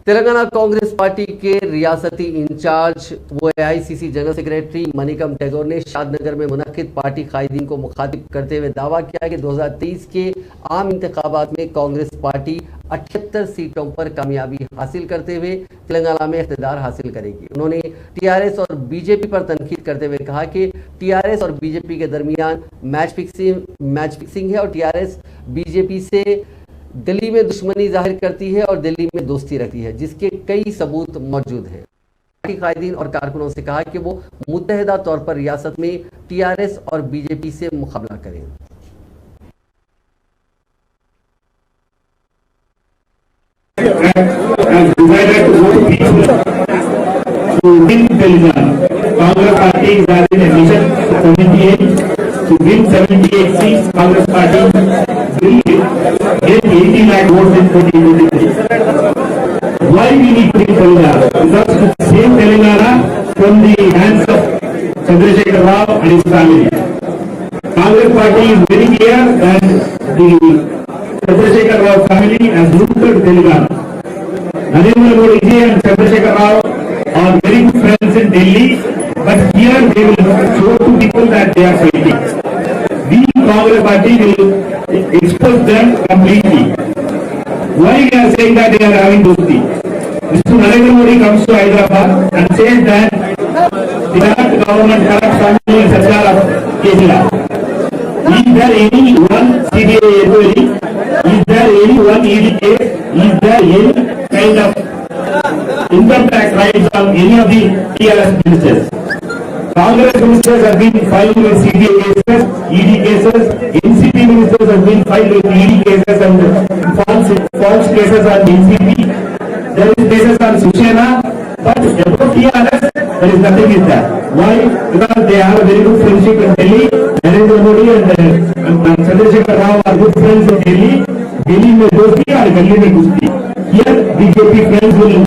Telangana Congress party के रियासती in charge वो AICC general secretary Manickam Tagore ने शादनगर में मुनक्किद पार्टी कायदीन को मुखातिब करते हुए दावा किया कि 2023 के आम इंतखाबात में कांग्रेस पार्टी 78 सीटों पर कामयाबी हासिल करते हुए तेलंगाना में इख्तिदार हासिल करेगी। उन्होंने टीआरएस और बीजेपी पर तनकीद करते हुए कहा कि टीआरएस और बीजेपी के दरमियान मैच फिक्सिंग है और टीआरएस बीजेपी से दिल्ली में दुश्मनी जाहिर करती है और दिल्ली में दोस्ती रखती है, जिसके कई सबूत मौजूद हैं। पार्टी कायदीन और कारकुनों से कहा कि वो मुत्तहिदा तौर पर रियासत में टीआरएस और बीजेपी से मुकाबला करें। Congress party is having a mission to 78 to win 78 seats. Congress party will get 80 lakh votes in 2023. Why we need to win Telangana? Because to save Telangana from the hands of Chandrasekhar Rao and his family. Congress party is very clear that the Chandrasekhar Rao family has looted Telangana. Narendra Modi ji and Chandrasekhar Rao are very good friends in Delhi, but here they will show to people that they are fighting. We Congress party will expose them completely. Why we are saying that they are having dosti? Mr. Narendra Modi comes to Hyderabad and says that the corrupt government, corrupt family and Sarkar of Kerala. Is there any one CBI inquiry? Is there any one ED case? Is there any kind of income tax rights on any of the TRS ministers? Congress ministers have been filed with CBI cases, ED cases. NCP ministers have been filed with ED cases and false cases on NCP. There is cases on Sushena, but about TRS, there is nothing in that. Why? Because they have a very good friendship in Delhi. Narendra Modi and Chandrasekhar Rao are good friends in Delhi. Delhi में दोस्ती और गली में दोस्ती. Here BJP friends will